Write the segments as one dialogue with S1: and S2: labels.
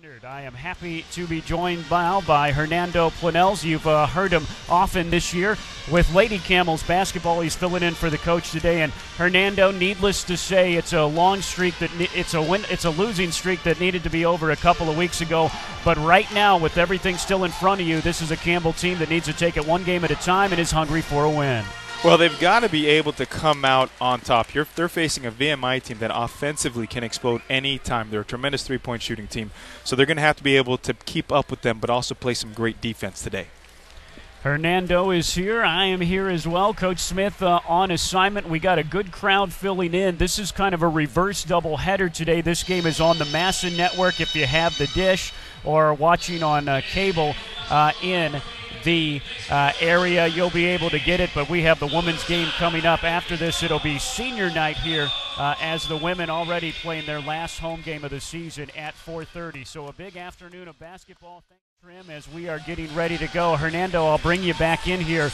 S1: Leonard. I am happy to be joined now by Hernando Planels. You've heard him often this year with Lady Camels basketball. He's filling in for the coach today. And Hernando, needless to say, it's a long streak it's a losing streak that needed to be over a couple of weeks ago. But right now, with everything still in front of you, this is a Campbell team that needs to take it one game at a time and is hungry for a win.
S2: Well, they've got to be able to come out on top. They're facing a VMI team that offensively can explode any time. They're a tremendous three-point shooting team. So they're going to have to be able to keep up with them, but also play some great defense today.
S1: Hernando is here. I am here as well. Coach Smith on assignment. We got a good crowd filling in. This is kind of a reverse doubleheader today. This game is on the Massa Network if you have the dish, or watching on cable in the area. You'll be able to get it, but we have the women's game coming up after this. It'll be senior night here as the women already playing their last home game of the season at 4:30. So a big afternoon of basketball. Thanks, Trim, as we are getting ready to go. Hernando, I'll bring you back in here.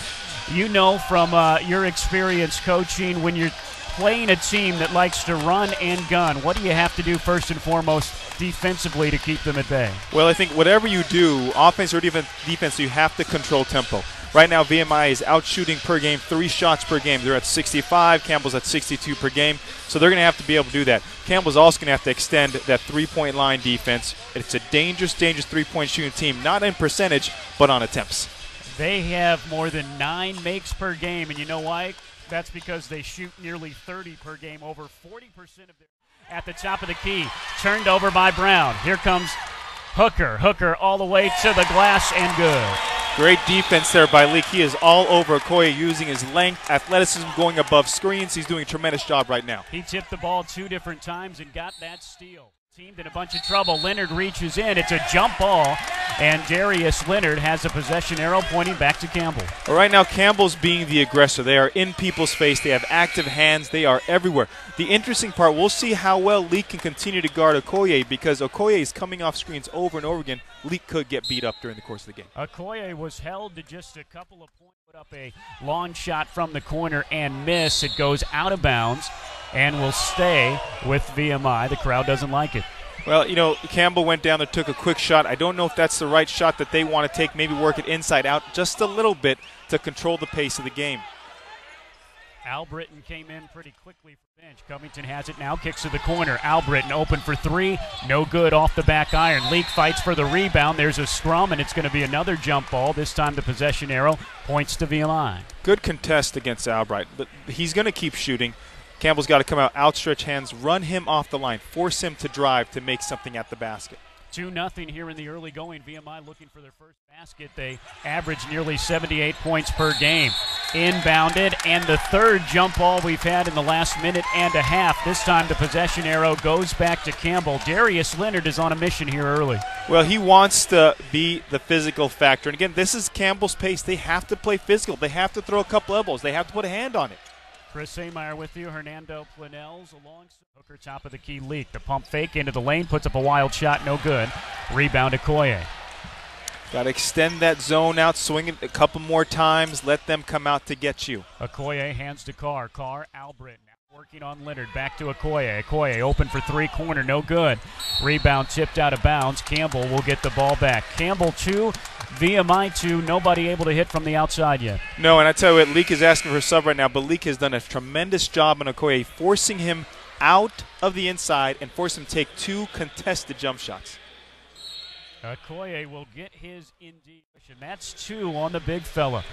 S1: You know from your experience coaching, when you're playing a team that likes to run and gun, what do you have to do first and foremost defensively to keep them at bay?
S2: Well, I think whatever you do, offense or defense, you have to control tempo. Right now, VMI is out shooting per game 3 shots per game. They're at 65. Campbell's at 62 per game. So they're going to have to be able to do that. Campbell's also going to have to extend that three-point line defense. It's a dangerous three-point shooting team, not in percentage, but on attempts.
S1: They have more than 9 makes per game, and you know why? That's because they shoot nearly 30 per game, over 40% of their at the top of the key. Turned over by Brown. Here comes Hooker. Hooker all the way to the glass and good.
S2: Great defense there by Leak. He is all over Okoye using his length, athleticism, going above screens. He's doing a tremendous job right now.
S1: He tipped the ball 2 different times and got that steal. Teamed in a bunch of trouble. Leonard reaches in. It's a jump ball, and Darius Leonard has a possession arrow pointing back to Campbell.
S2: Well, right now, Campbell's being the aggressor. They are in people's face. They have active hands. They are everywhere. The interesting part, we'll see how well Leak can continue to guard Okoye, because Okoye is coming off screens over and over again. Leak could get beat up during the course of the game.
S1: Okoye was held to just a couple of points. Put up a long shot from the corner and miss. It goes out of bounds and will stay with VMI. The crowd doesn't like it.
S2: Well, you know, Campbell went down there, took a quick shot. I don't know if that's the right shot that they want to take, maybe work it inside out just a little bit to control the pace of the game.
S1: Albritton came in pretty quickly for bench. Covington has it now, kicks to the corner. Albritton open for 3, no good off the back iron. Leak fights for the rebound. There's a scrum, and it's going to be another jump ball. This time the possession arrow points to VMI.
S2: Good contest against Albright, but he's going to keep shooting. Campbell's got to come out, outstretch hands, run him off the line, force him to drive to make something at the basket.
S1: 2-0 here in the early going. VMI looking for their first basket. They average nearly 78 points per game. Inbounded, and the third jump ball we've had in the last minute and a half. This time the possession arrow goes back to Campbell. Darius Leonard is on a mission here early.
S2: Well, he wants to be the physical factor. And again, this is Campbell's pace. They have to play physical. They have to throw a couple elbows. They have to put a hand on it.
S1: Chris Ameyer with you. Hernando Planels alongside Hooker, top of the key. Leak. The pump fake into the lane, puts up a wild shot, no good. Rebound Okoye.
S2: Got to extend that zone out, swing it a couple more times, let them come out to get you.
S1: Okoye hands to Carr. Carr, Albritton. Working on Leonard, back to Okoye. Okoye open for 3, corner, no good. Rebound tipped out of bounds. Campbell will get the ball back. Campbell 2, VMI 2, nobody able to hit from the outside yet.
S2: No, and I tell you what, Leak is asking for a sub right now, but Leak has done a tremendous job on Okoye, forcing him out of the inside and forcing him to take 2 contested jump shots.
S1: Okoye will get his indeed, and that's 2 on the big fella.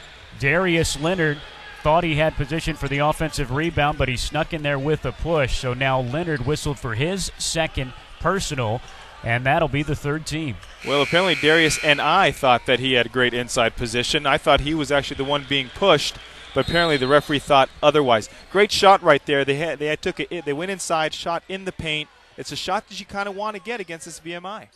S1: Darius Leonard thought he had position for the offensive rebound, but he snuck in there with a push. So now Leonard whistled for his second personal, and that'll be the 3rd team.
S2: Well, apparently Darius and I thought that he had great inside position. I thought he was actually the one being pushed, but apparently the referee thought otherwise. Great shot right there. They went inside, shot in the paint. It's a shot that you kind of want to get against this VMI.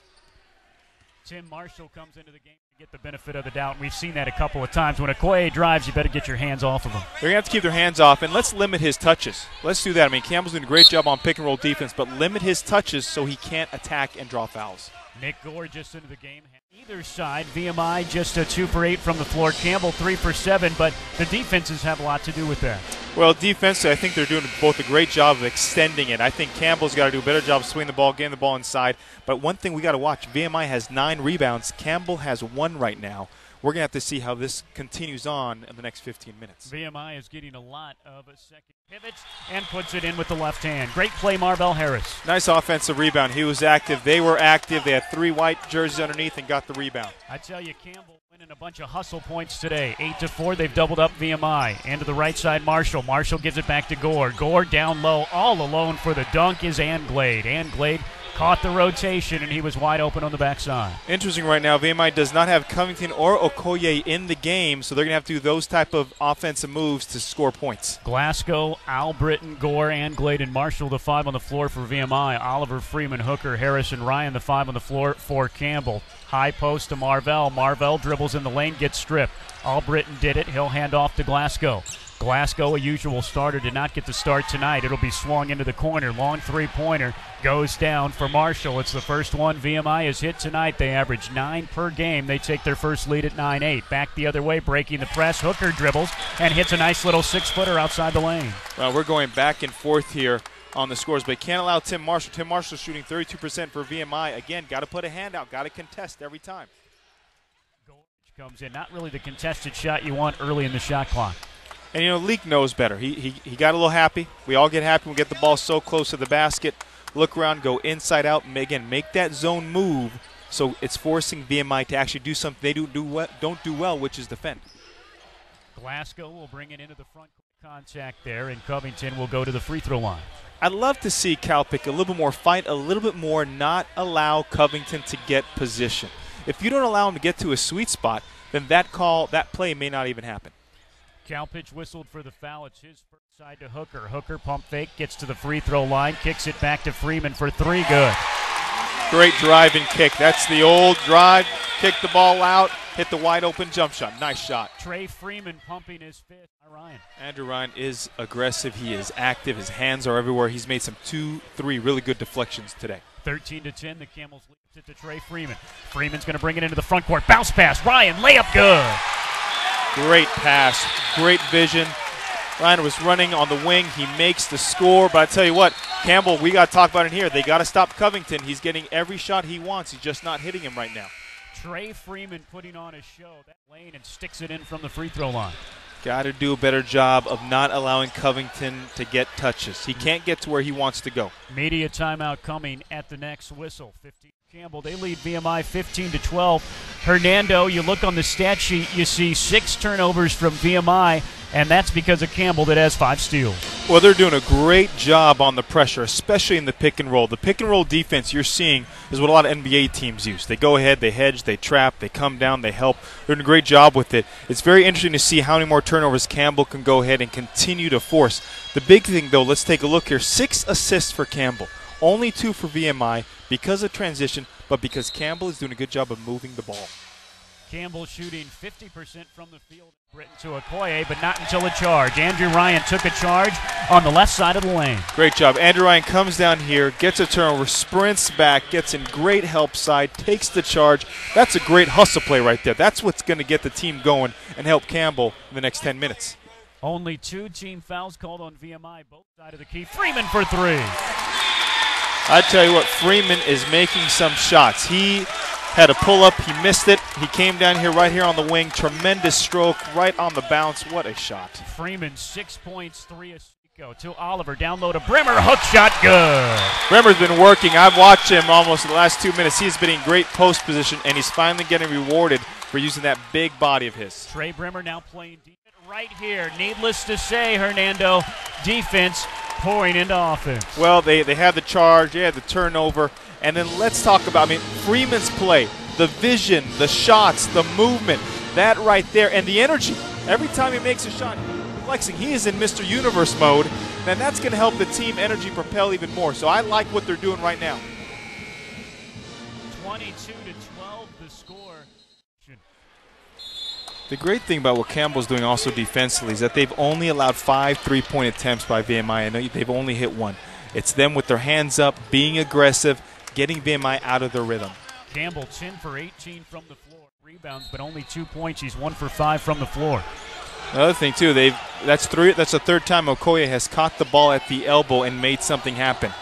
S1: Tim Marshall comes into the game to get the benefit of the doubt. We've seen that a couple of times. When Okoye drives, you better get your hands off of him.
S2: They're going to have to keep their hands off, and let's limit his touches. Let's do that. I mean, Campbell's doing a great job on pick-and-roll defense, but limit his touches so he can't attack and draw fouls.
S1: Nick Gore just into the game. Either side, VMI just 2 for 8 from the floor. Campbell 3 for 7, but the defenses have a lot to do with that.
S2: Well, defensively, I think they're doing both a great job of extending it. I think Campbell's got to do a better job of swinging the ball, getting the ball inside. But one thing we got to watch, VMI has 9 rebounds. Campbell has 1 right now. We're going to have to see how this continues on in the next 15 minutes.
S1: VMI is getting a lot of a second pivots and puts it in with the left hand. Great play, Marvell Harris.
S2: Nice offensive rebound. He was active. They were active. They had 3 white jerseys underneath and got the rebound.
S1: I tell you, Campbell winning a bunch of hustle points today. 8-4. They've doubled up VMI. And to the right side, Marshall. Marshall gives it back to Gore. Gore down low. All alone for the dunk is Anglade. Anglade caught the rotation, and he was wide open on the backside.
S2: Interesting right now, VMI does not have Covington or Okoye in the game, so they're going to have to do those type of offensive moves to score points.
S1: Glasgow, Albritton, Gore, Anglade, and Marshall, the 5 on the floor for VMI. Oliver, Freeman, Hooker, Harris, and Ryan, the 5 on the floor for Campbell. High post to Marvell. Marvell dribbles in the lane, gets stripped. Albritton did it. He'll hand off to Glasgow. Glasgow, a usual starter, did not get the start tonight. It'll be swung into the corner. Long three-pointer goes down for Marshall. It's the first one VMI has hit tonight. They average 9 per game. They take their first lead at 9-8. Back the other way, breaking the press. Hooker dribbles and hits a nice little 6-footer outside the lane.
S2: Well, we're going back and forth here on the scores, but can't allow Tim Marshall. Tim Marshall shooting 32% for VMI. Again, got to put a hand out, got to contest every time.
S1: Gorge comes in. Not really the contested shot you want early in the shot clock.
S2: And, you know, Leak knows better. He got a little happy. We all get happy when we get the ball so close to the basket. Look around, go inside out, and again, make that zone move so it's forcing VMI to actually do something they don't do well, which is defend.
S1: Glasgow will bring it into the front contact there, and Covington will go to the free throw line.
S2: I'd love to see Cal pick a little bit more, fight a little bit more, not allow Covington to get position. If you don't allow him to get to a sweet spot, then that play may not even happen.
S1: Cal pitch whistled for the foul. It's his first side to Hooker. Hooker pump fake, gets to the free throw line, kicks it back to Freeman for 3. Good.
S2: Great drive and kick. That's the old drive. Kick the ball out, hit the wide open jump shot. Nice shot.
S1: Trey Freeman pumping his fist. Ryan.
S2: Andrew Ryan is aggressive. He is active. His hands are everywhere. He's made some 2-3 really good deflections today.
S1: 13-10. The Camels lead it to Trey Freeman. Freeman's going to bring it into the front court. Bounce pass. Ryan, layup good.
S2: Great pass, great vision. Ryan was running on the wing. He makes the score. But I tell you what, Campbell, we got to talk about it here. They got to stop Covington. He's getting every shot he wants. He's just not hitting him right now.
S1: Trey Freeman putting on a show. That lane and sticks it in from the free throw line.
S2: Got to do a better job of not allowing Covington to get touches. He can't get to where he wants to go.
S1: Media timeout coming at the next whistle. 15 Campbell, they lead VMI 15-12. Hernando, you look on the stat sheet, you see 6 turnovers from VMI, and that's because of Campbell that has 5 steals.
S2: Well, they're doing a great job on the pressure, especially in the pick and roll. The pick and roll defense you're seeing is what a lot of NBA teams use. They go ahead, they hedge, they trap, they come down, they help. They're doing a great job with it. It's very interesting to see how many more turnovers Campbell can go ahead and continue to force. The big thing, though, let's take a look here. 6 assists for Campbell. Only 2 for VMI because of transition, but because Campbell is doing a good job of moving the ball.
S1: Campbell shooting 50% from the field. Britton to Okoye, but not until a charge. Andrew Ryan took a charge on the left side of the lane.
S2: Great job. Andrew Ryan comes down here, gets a turnover, sprints back, gets in great help side, takes the charge. That's a great hustle play right there. That's what's going to get the team going and help Campbell in the next 10 minutes.
S1: Only 2 team fouls called on VMI, both sides of the key. Freeman for 3.
S2: I tell you what, Freeman is making some shots. He had a pull-up. He missed it. He came down here right here on the wing. Tremendous stroke right on the bounce. What a shot.
S1: Freeman, 6 points, 3 assists. Go to Oliver. Down low to Brimmer. Hook shot good.
S2: Brimmer's been working. I've watched him almost the last 2 minutes. He's been in great post position, and he's finally getting rewarded for using that big body of his.
S1: Trey Brimmer now playing defense right here. Needless to say, Hernando, defense pouring into offense.
S2: Well, they had the charge, they had the turnover, and then let's talk about, Freeman's play, the vision, the shots, the movement, that right there, and the energy. Every time he makes a shot, flexing, he is in Mr. Universe mode, and that's going to help the team energy propel even more. So I like what they're doing right now.
S1: 22-12 the score.
S2: The great thing about what Campbell's doing also defensively is that they've only allowed 5 3-point attempts by VMI. I know they've only hit 1. It's them with their hands up, being aggressive, getting VMI out of their rhythm.
S1: Campbell 10 for 18 from the floor. Rebounds, but only 2 points. He's 1 for 5 from the floor.
S2: Another thing too, that's the third time Okoye has caught the ball at the elbow and made something happen.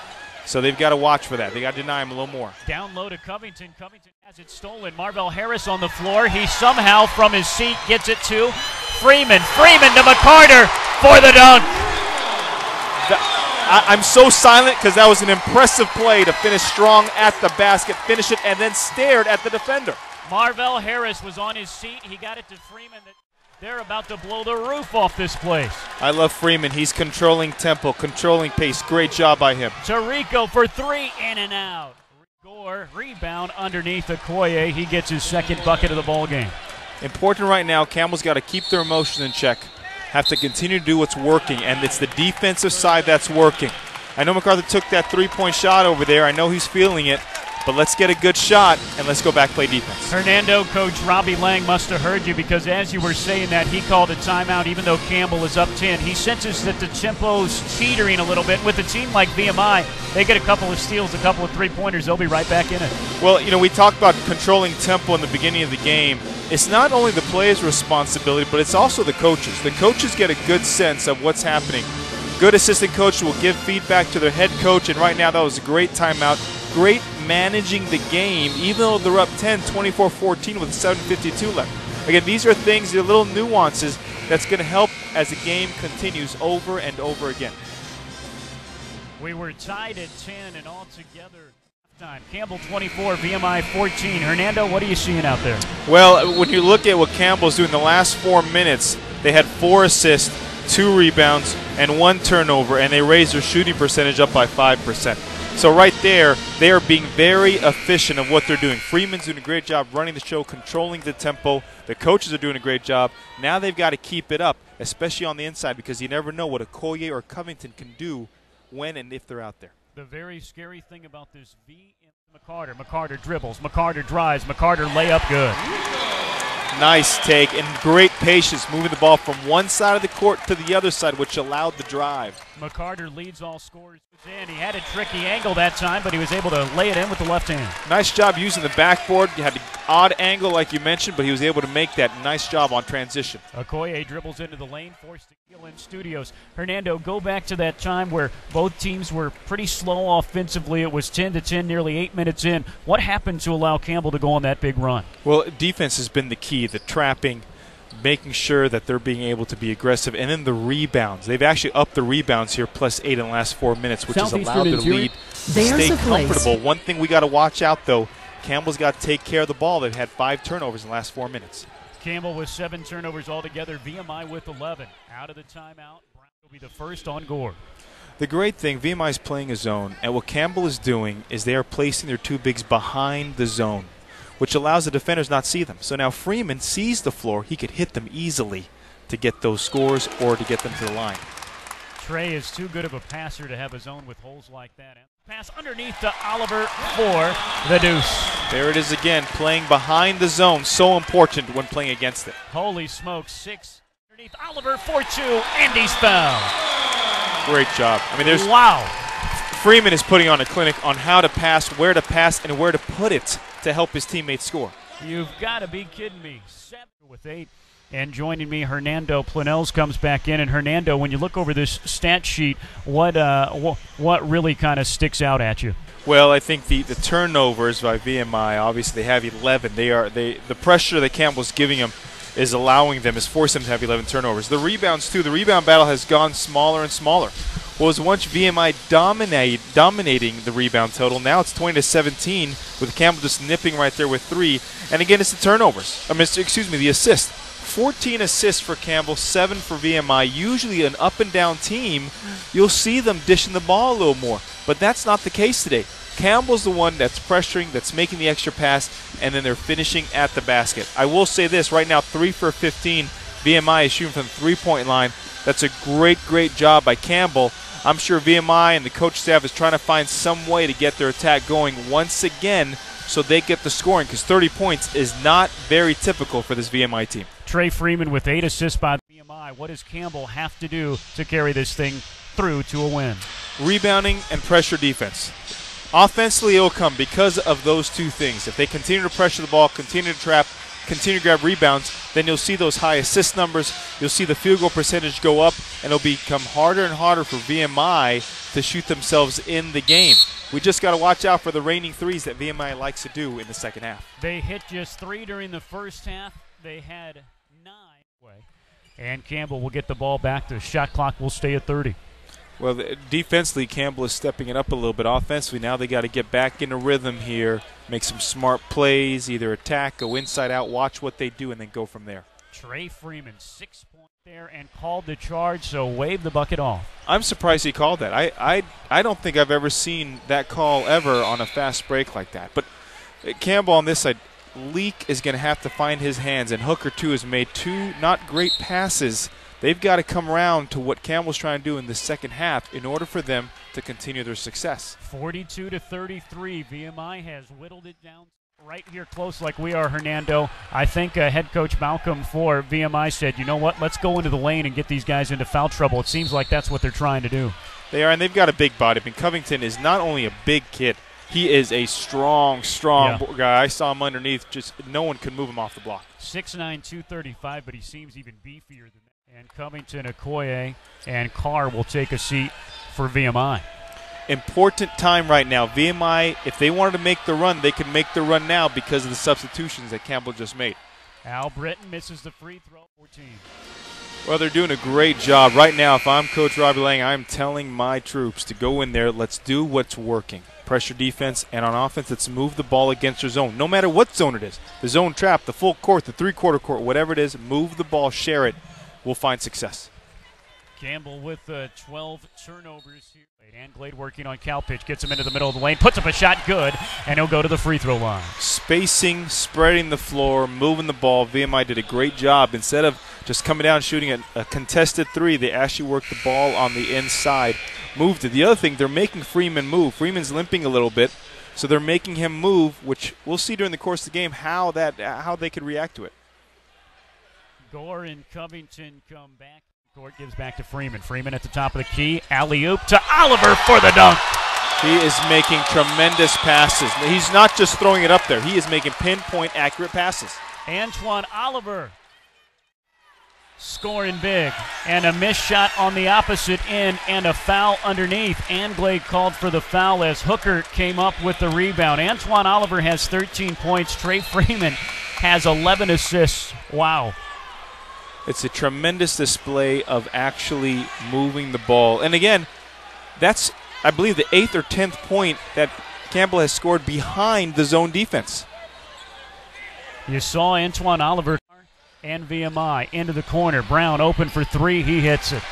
S2: So they've got to watch for that. They got to deny him a little more.
S1: Down low to Covington. Covington has it stolen. Marvell Harris on the floor. He somehow from his seat gets it to Freeman. Freeman to McCarter for the dunk.
S2: I'm so silent because that was an impressive play to finish strong at the basket, finish it, and then stared at the defender.
S1: Marvell Harris was on his seat. He got it to Freeman. They're about to blow the roof off this place.
S2: I love Freeman. He's controlling tempo, controlling pace. Great job by him.
S1: Tarico for three, in and out. Gore, rebound underneath Okoye. He gets his second bucket of the ball game.
S2: Important right now, Campbell's got to keep their emotion in check. Have to continue to do what's working, and it's the defensive side that's working. I know MacArthur took that three-point shot over there. I know he's feeling it. But let's get a good shot, and let's go back play defense.
S1: Hernando, Coach Robbie Lang must have heard you, because as you were saying that, he called a timeout even though Campbell is up 10. He senses that the tempo's teetering a little bit. With a team like VMI, they get a couple of steals, a couple of three-pointers, they'll be right back in it.
S2: Well, we talked about controlling tempo in the beginning of the game. It's not only the players' responsibility, but it's also the coaches. The coaches get a good sense of what's happening. Good assistant coach will give feedback to their head coach, and right now that was a great timeout. Great managing the game, even though they're up 10, 24-14 with 7:52 left. Again, these are things, they're little nuances that's going to help as the game continues over and over again.
S1: We were tied at 10 and all together. Time. Campbell 24, VMI 14. Hernando, what are you seeing out there?
S2: Well, when you look at what Campbell's doing the last 4 minutes, they had 4 assists, 2 rebounds, and 1 turnover, and they raised their shooting percentage up by 5%. So right there, they are being very efficient of what they're doing. Freeman's doing a great job running the show, controlling the tempo. The coaches are doing a great job. Now they've got to keep it up, especially on the inside, because you never know what Okoye or Covington can do when and if they're out there.
S1: The very scary thing about this V in McCarter. McCarter dribbles. McCarter drives. McCarter layup good.
S2: Nice take and great patience moving the ball from one side of the court to the other side, which allowed the drive.
S1: McCarter leads all scorers. And he had a tricky angle that time, but he was able to lay it in with the left hand.
S2: Nice job using the backboard. You had the odd angle like you mentioned, but he was able to make that nice job on transition.
S1: Okoye dribbles into the lane, forced to kill in Studios. Hernando, go back to that time where both teams were pretty slow offensively. It was 10-10, nearly 8 minutes in. What happened to allow Campbell to go on that big run?
S2: Well, defense has been the key, the trapping, making sure that they're being able to be aggressive, and then the rebounds. They've actually upped the rebounds here, +8 in the last 4 minutes, which has allowed their lead to stay comfortable. One thing we got to watch out, though, Campbell's got to take care of the ball. They've had 5 turnovers in the last 4 minutes.
S1: Campbell with 7 turnovers altogether. VMI with 11. Out of the timeout, Brown will be the first on Gore.
S2: The great thing, VMI is playing a zone, and what Campbell is doing is they are placing their 2 bigs behind the zone, which allows the defenders not see them. So now Freeman sees the floor. He could hit them easily to get those scores or to get them to the line.
S1: Trey is too good of a passer to have a zone with holes like that. Pass underneath to Oliver for the deuce.
S2: There it is again, playing behind the zone. So important when playing against it.
S1: Holy smokes, 6 underneath Oliver for 2, and he's fouled.
S2: Great job. I mean, there's
S1: wow.
S2: Freeman is putting on a clinic on how to pass, and where to put it to help his teammates score.
S1: You've got to be kidding me. 7 with 8. And joining me, Hernando Planels comes back in. And Hernando, when you look over this stat sheet, what really kind of sticks out at you?
S2: Well, I think the turnovers by VMI, obviously they have 11. The pressure that Campbell's giving them is forcing them to have 11 turnovers. The rebounds too. The rebound battle has gone smaller and smaller. Well, it was once VMI dominating the rebound total. Now it's 20-17 with Campbell just nipping right there with 3. And again, it's the turnovers. The assists. 14 assists for Campbell, 7 for VMI. Usually an up and down team, you'll see them dishing the ball a little more. But that's not the case today. Campbell's the one that's pressuring, that's making the extra pass, and then they're finishing at the basket. I will say this, right now 3 for 15. VMI is shooting from the three-point line. That's a great job by Campbell. I'm sure VMI and the coach staff is trying to find some way to get their attack going once again so they get the scoring, because 30 points is not very typical for this VMI team.
S1: Trey Freeman with 8 assists by VMI. What does Campbell have to do to carry this thing through to a win?
S2: Rebounding and pressure defense. Offensively, it will come because of those 2 things. If they continue to pressure the ball, continue to trap, continue to grab rebounds, then you'll see those high assist numbers. You'll see the field goal percentage go up, and it'll become harder and harder for VMI to shoot themselves in the game. We just got to watch out for the raining threes that VMI likes to do in the second half.
S1: They hit just 3 during the first half. They had 9. And Campbell will get the ball back. The shot clock will stay at 30.
S2: Well, defensively, Campbell is stepping it up a little bit. Offensively, now they got to get back into rhythm here, make some smart plays, either attack, go inside out, watch what they do, and then go from there.
S1: Trey Freeman, 6 points there and called the charge, so wave the bucket off.
S2: I'm surprised he called that. I don't think I've ever seen that call ever on a fast break like that. But Campbell on this side, Leak is going to have to find his hands, and Hooker, too, has made 2 not great passes. They've got to come around to what Campbell's trying to do in the second half in order for them to continue their success.
S1: 42-33, VMI has whittled it down right here close like we are, Hernando. I think head coach Malcolm for VMI said, you know what, let's go into the lane and get these guys into foul trouble. It seems like that's what they're trying to do.
S2: They are, and they've got a big body. I mean, Covington is not only a big kid, he is a strong guy. I saw him underneath. Just no one could move him off the block.
S1: 6'9", 235, but he seems even beefier than that. And Covington, Okoye, and Carr will take a seat for VMI.
S2: Important time right now. VMI, if they wanted to make the run, they could make the run now because of the substitutions that Campbell just made.
S1: Al Britton misses the free throw, 14.
S2: Well, they're doing a great job. Right now, if I'm Coach Robbie Lang, I'm telling my troops to go in there. Let's do what's working. Pressure defense, and on offense, let's move the ball against your zone. No matter what zone it is, the zone trap, the full court, the three-quarter court, whatever it is, move the ball, share it. We'll find success.
S1: Campbell with 12 turnovers here. And Glade working on Calpitch, gets him into the middle of the lane, puts up a shot, good, and he'll go to the free throw line.
S2: Spacing, spreading the floor, moving the ball. VMI did a great job. Instead of just coming down and shooting a contested 3, they actually worked the ball on the inside, moved it. The other thing, they're making Freeman move. Freeman's limping a little bit, so they're making him move, which we'll see during the course of the game how they could react to it.
S1: Gore and Covington come back. Court gives back to Freeman. Freeman at the top of the key. Alley-oop to Oliver for the dunk.
S2: He is making tremendous passes. He's not just throwing it up there. He is making pinpoint accurate passes.
S1: Antoine Oliver scoring big. And a missed shot on the opposite end and a foul underneath. Anglade called for the foul as Hooker came up with the rebound. Antoine Oliver has 13 points. Trey Freeman has 11 assists. Wow.
S2: It's a tremendous display of actually moving the ball. And again, that's, I believe, the 8th or 10th point that Campbell has scored behind the zone defense.
S1: You saw Antoine Oliver and VMI into the corner. Brown open for 3. He hits it.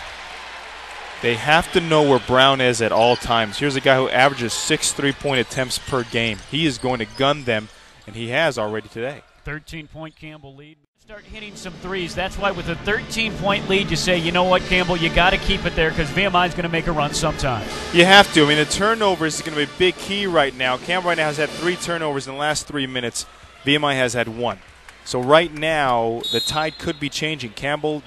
S2: They have to know where Brown is at all times. Here's a guy who averages 6 3-point attempts per game. He is going to gun them, and he has already today.
S1: 13-point Campbell lead. Start hitting some threes. That's why with a 13-point lead, you say, you know what, Campbell, you got to keep it there because VMI is going to make a run sometime.
S2: You have to. I mean, the turnovers is going to be a big key right now. Campbell right now has had 3 turnovers in the last 3 minutes. VMI has had 1. So right now, the tide could be changing. Campbell,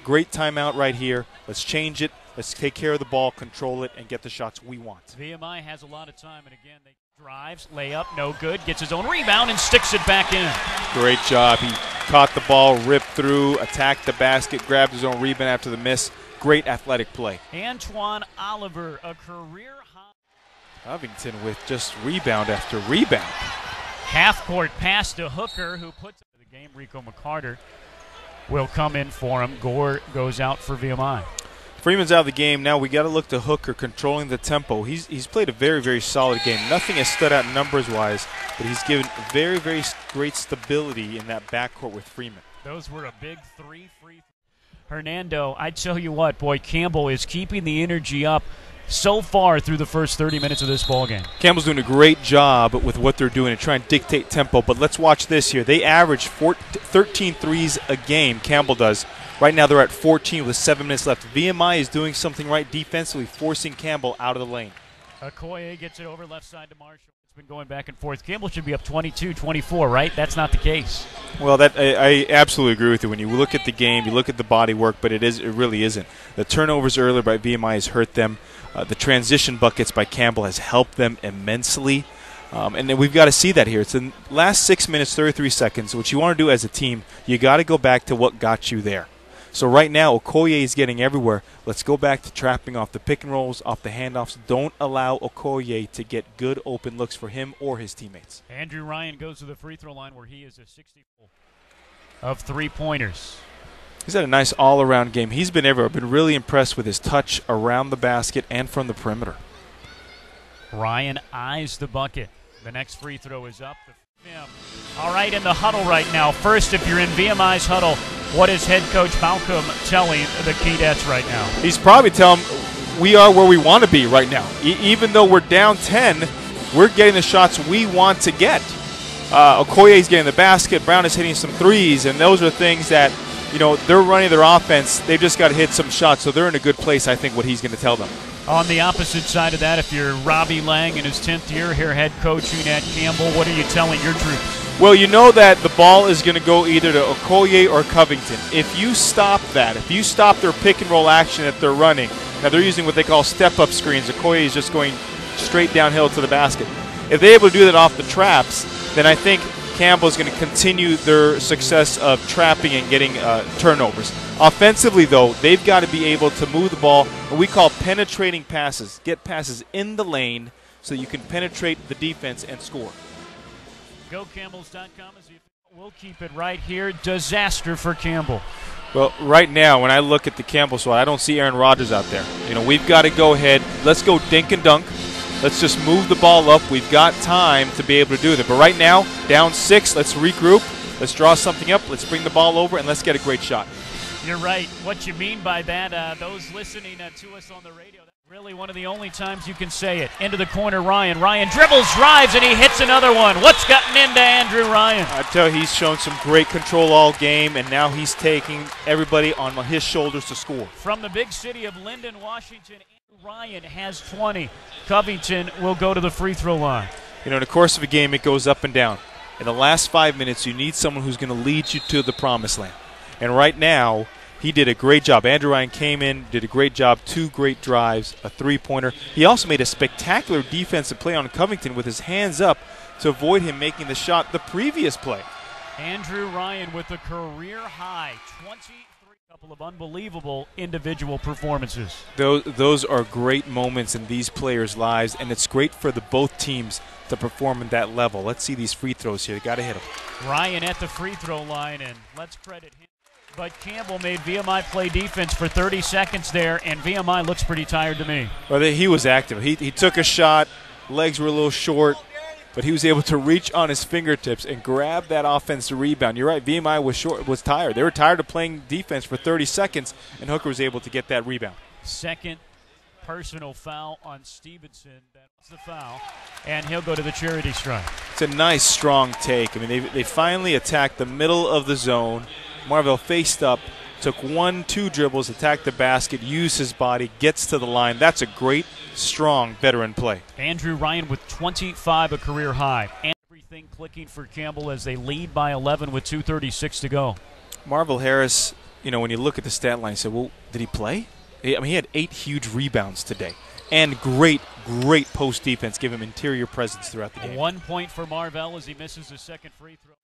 S2: great timeout right here. Let's change it. Let's take care of the ball, control it, and get the shots we want.
S1: VMI has a lot of time, and again, they drives, layup, no good, gets his own rebound and sticks it back in.
S2: Great job. He caught the ball, ripped through, attacked the basket, grabbed his own rebound after the miss. Great athletic play.
S1: Antoine Oliver, a career high.
S2: Covington with just rebound after rebound.
S1: Half-court pass to Hooker, who puts it in the game. Rico McCarter will come in for him. Gore goes out for VMI.
S2: Freeman's out of the game. Now we got to look to Hooker controlling the tempo. He's played a very, very solid game. Nothing has stood out numbers-wise, but he's given very, very great stability in that backcourt with Freeman.
S1: Those were a big 3 free. Hernando, I tell you what, boy, Campbell is keeping the energy up so far through the first 30 minutes of this ballgame.
S2: Campbell's doing a great job with what they're doing and trying to dictate tempo, but let's watch this here. They average 13 threes a game, Campbell does. Right now they're at 14 with 7 minutes left. VMI is doing something right defensively, forcing Campbell out of the lane.
S1: Okoye gets it over left side to Marshall. It's been going back and forth. Campbell should be up 22-24, right? That's not the case.
S2: Well, I absolutely agree with you. When you look at the game, you look at the body work, but it really isn't. The turnovers earlier by VMI has hurt them. The transition buckets by Campbell has helped them immensely. And then we've got to see that here. It's the last 6 minutes, 33 seconds. What you want to do as a team, you got to go back to what got you there. So right now, Okoye is getting everywhere. Let's go back to trapping off the pick and rolls, off the handoffs. Don't allow Okoye to get good open looks for him or his teammates.
S1: Andrew Ryan goes to the free throw line where he is a 60 of three-pointers.
S2: He's had a nice all-around game. He's been everywhere. I've been really impressed with his touch around the basket and from the perimeter.
S1: Ryan eyes the bucket. The next free throw is up. All right, in the huddle right now. First, if you're in VMI's huddle, what is head coach Malcolm telling the Keydets right now?
S2: He's probably telling them we are where we want to be right now. Even though we're down 10, we're getting the shots we want to get. Okoye's getting the basket. Brown is hitting some threes, and those are things that, they're running their offense. They've just got to hit some shots, so they're in a good place, I think, what he's going to tell them.
S1: On the opposite side of that, if you're Robbie Lang in his 10th year here head coaching at Campbell, what are you telling your troops?
S2: Well, you know that the ball is going to go either to Okoye or Covington. If you stop that, if you stop their pick and roll action that they're running, now they're using what they call step-up screens. Okoye is just going straight downhill to the basket. If they're able to do that off the traps, then I think Campbell is going to continue their success of trapping and getting turnovers. Offensively, though, they've got to be able to move the ball, what we call penetrating passes. Get passes in the lane so you can penetrate the defense and score.
S1: GoCamels.com is we'll keep it right here. Disaster for Campbell.
S2: Well, right now, when I look at the Campbell squad, I don't see Aaron Rodgers out there. We've got to go ahead. Let's go dink and dunk. Let's just move the ball up. We've got time to be able to do that. But right now, down 6, let's regroup. Let's draw something up. Let's bring the ball over, and let's get a great shot.
S1: You're right. What you mean by that, those listening to us on the radio, that's really one of the only times you can say it. Into the corner, Ryan. Ryan dribbles, drives, and he hits another one. What's gotten into Andrew Ryan?
S2: I tell you, he's shown some great control all game, and now he's taking everybody on his shoulders to score.
S1: From the big city of Linden, Washington, Andrew Ryan has 20. Covington will go to the free throw line.
S2: In the course of a game, it goes up and down. In the last 5 minutes, you need someone who's going to lead you to the promised land. And right now, he did a great job. Andrew Ryan came in, did a great job, 2 great drives, a three-pointer. He also made a spectacular defensive play on Covington with his hands up to avoid him making the shot the previous play.
S1: Andrew Ryan with a career high 23. Couple of unbelievable individual performances.
S2: Those are great moments in these players' lives, and it's great for both teams to perform at that level. Let's see these free throws here. They got to hit them.
S1: Ryan at the free throw line, and let's credit him. But Campbell made VMI play defense for 30 seconds there, and VMI looks pretty tired to me.
S2: Well, he was active. He took a shot. Legs were a little short, but he was able to reach on his fingertips and grab that offensive rebound. You're right, VMI was tired. They were tired of playing defense for 30 seconds, and Hooker was able to get that rebound.
S1: Second personal foul on Stevenson. That's the foul, and he'll go to the charity stripe.
S2: It's a nice, strong take. I mean, they finally attacked the middle of the zone. Marvell faced up, took 1-2 dribbles, attacked the basket, used his body, gets to the line. That's a great, strong veteran play.
S1: Andrew Ryan with 25, a career high. And everything clicking for Campbell as they lead by 11 with 2:36 to go.
S2: Marvell Harris, when you look at the stat line, you say, well, did he play? He had 8 huge rebounds today. And great post defense, give him interior presence throughout the game.
S1: 1 point for Marvell as he misses his second free throw.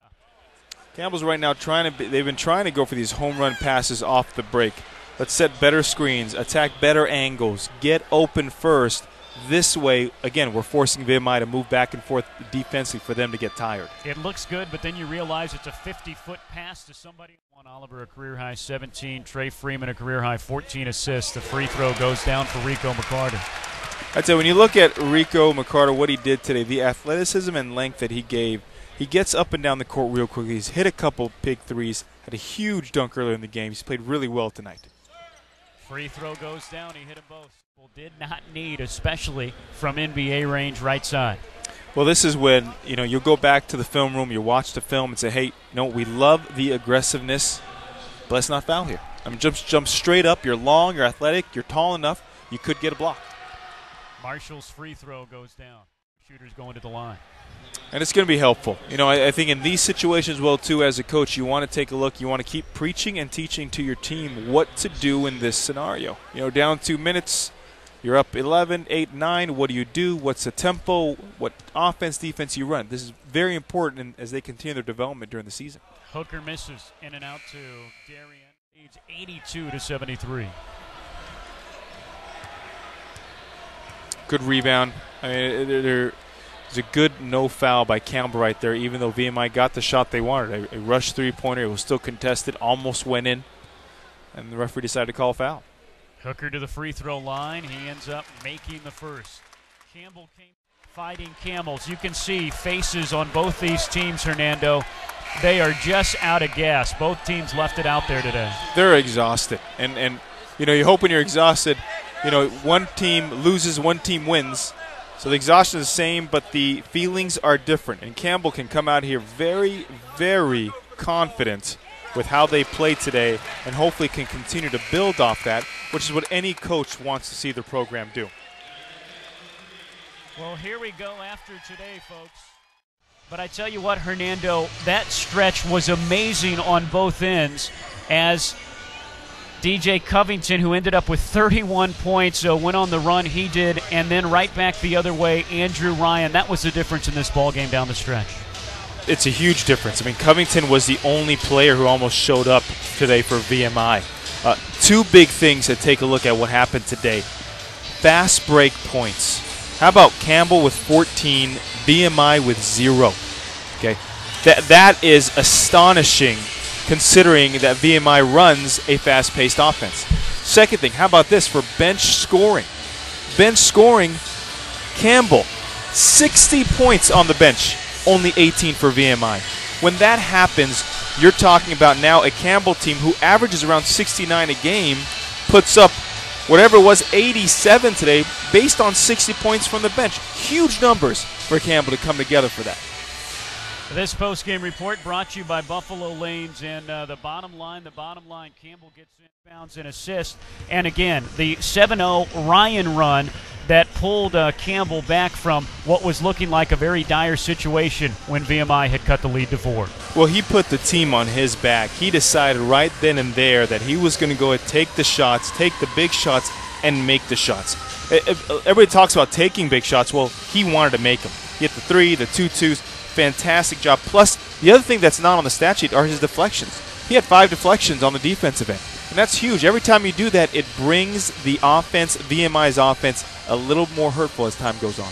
S2: Campbell's right now they've been trying to go for these home run passes off the break. Let's set better screens, attack better angles, get open first. This way, again, we're forcing VMI to move back and forth defensively for them to get tired.
S1: It looks good, but then you realize it's a 50-foot pass to somebody. Juan Oliver, a career-high 17. Trey Freeman, a career-high 14 assists. The free throw goes down for Rico McCarter.
S2: I'd say when you look at Rico McCarter, what he did today, the athleticism and length that he gave, he gets up and down the court real quickly. He's hit a couple big threes, had a huge dunk earlier in the game. He's played really well tonight.
S1: Free throw goes down. He hit them both. Well, did not need, especially from NBA range right side.
S2: Well, this is when, you'll go back to the film room, you watch the film and say, hey, we love the aggressiveness, but let's not foul here. Jump straight up. You're long, you're athletic, you're tall enough. You could get a block.
S1: Marshall's free throw goes down. Shooter's going to the line.
S2: And it's going to be helpful. I think in these situations, well, too, as a coach, you want to take a look. You want to keep preaching and teaching to your team what to do in this scenario. Down 2 minutes, You're up 11, 8, 9. What do you do? What's the tempo? What offense, defense you run? This is very important as they continue their development during the season.
S1: Hooker misses in and out to Darian. Leads 82-73.
S2: Good rebound. I mean, there's a good no foul by Campbell right there, even though VMI got the shot they wanted. A rush three-pointer. It was still contested, almost went in, and the referee decided to call a foul.
S1: Hooker to the free throw line. He ends up making the first. Campbell came fighting Camels. You can see faces on both these teams, Hernando. They are just out of gas. Both teams left it out there today.
S2: They're exhausted. And you know, you hope when you're exhausted, you know, one team loses, one team wins. So the exhaustion is the same, but the feelings are different. And Campbell can come out here very, very confident with how they played today, and hopefully can continue to build off that, which is what any coach wants to see their program do.
S1: Well, here we go after today, folks. But I tell you what, Hernando, that stretch was amazing on both ends, as DJ Covington, who ended up with 31 points, went on the run he did, and then right back the other way, Andrew Ryan. That was the difference in this ball game down the stretch.
S2: It's a huge difference. I mean, Covington was the only player who almost showed up today for VMI. Two big things to take a look at what happened today. Fast break points. How about Campbell with 14, VMI with 0? Okay, that is astonishing considering that VMI runs a fast-paced offense. Second thing, how about this for bench scoring? Bench scoring, Campbell, 60 points on the bench. Only 18 for VMI. When that happens, you're talking about now a Campbell team who averages around 69 a game, puts up whatever it was, 87 today, based on 60 points from the bench. Huge numbers for Campbell to come together for that.
S1: This post-game report brought to you by Buffalo Lanes and the bottom line. Campbell gets inbounds and assists. And again, the 7-0 Ryan run that pulled Campbell back from what was looking like a very dire situation when VMI had cut the lead to 4.
S2: Well, he put the team on his back. He decided right then and there that he was going to go and take the shots, take the big shots, and make the shots. Everybody talks about taking big shots. Well, he wanted to make them. He hit the 3, the 2-2s. Fantastic job. Plus, the other thing that's not on the stat sheet are his deflections. He had 5 deflections on the defensive end. And that's huge. Every time you do that, it brings the offense, VMI's offense, a little more hurtful as time goes on.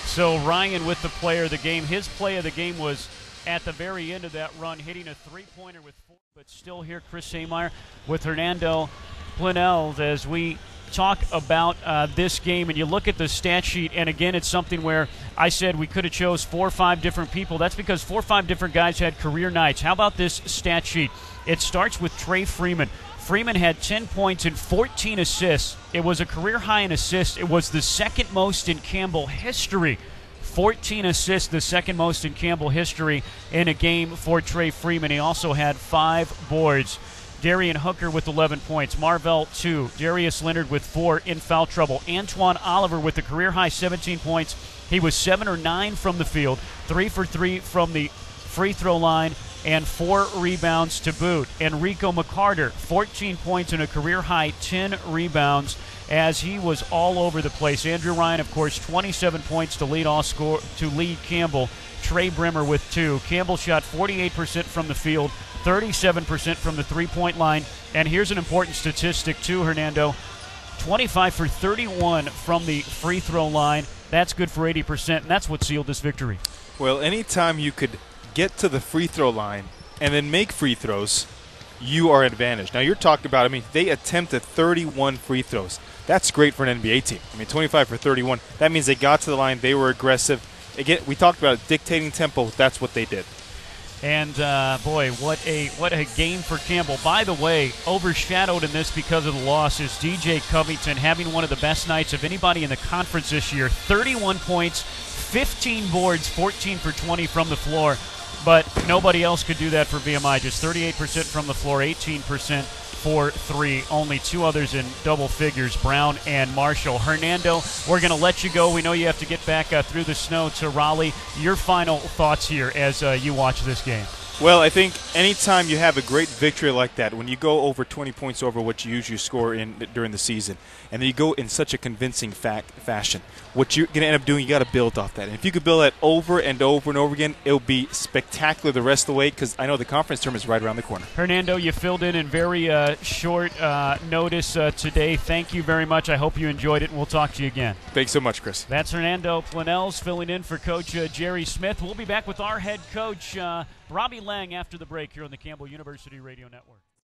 S1: So Ryan with the player of the game. His play of the game was at the very end of that run, hitting a three-pointer with 4. But still here, Chris Sameyer with Hernando Plinell as we talk about this game, and you look at the stat sheet, and again, it's something where I said we could have chose 4 or 5 different people. That's because 4 or 5 different guys had career nights. How about this stat sheet? It starts with Trey Freeman. Freeman had 10 points and 14 assists. It was a career high in assists. It was the second most in Campbell history. 14 assists, the second most in Campbell history in a game for Trey Freeman. He also had 5 boards. Darian Hooker with 11 points. Marvell 2. Darius Leonard with 4 in foul trouble. Antoine Oliver with a career-high 17 points. He was 7 or 9 from the field, 3 for 3 from the free throw line, and 4 rebounds to boot. Enrico McCarter, 14 points and a career-high 10 rebounds as he was all over the place. Andrew Ryan, of course, 27 points to lead Campbell. Trey Brimmer with 2. Campbell shot 48% from the field, 37% from the three-point line. And here's an important statistic, too, Hernando. 25 for 31 from the free throw line. That's good for 80%, and that's what sealed this victory.
S2: Well, anytime you could get to the free throw line and then make free throws, you are advantaged. Now, you're talking about, I mean, they attempted 31 free throws. That's great for an NBA team. I mean, 25 for 31. That means they got to the line. They were aggressive. Again, we talked about it, dictating tempo. That's what they did.
S1: And, boy, what a game for Campbell. By the way, overshadowed in this because of the loss is DJ Covington having one of the best nights of anybody in the conference this year. 31 points, 15 boards, 14 for 20 from the floor. But nobody else could do that for VMI. Just 38% from the floor, 18% for 3. Only 2 others in double figures, Brown and Marshall. Hernando, we're going to let you go. We know you have to get back through the snow to Raleigh. Your final thoughts here as you watch this game.
S2: Well, I think anytime you have a great victory like that, when you go over 20 points over what you usually score during the season, and then you go in such a convincing fashion, what you're going to end up doing, you got to build off that. And if you could build that over and over and over again, it'll be spectacular the rest of the way, because I know the conference tournament is right around the corner.
S1: Hernando, you filled in very short notice today. Thank you very much. I hope you enjoyed it, and we'll talk to you again.
S2: Thanks so much, Chris.
S1: That's Hernando Planels filling in for Coach Jerry Smith. We'll be back with our head coach, Robbie Lang, after the break here on the Campbell University Radio Network.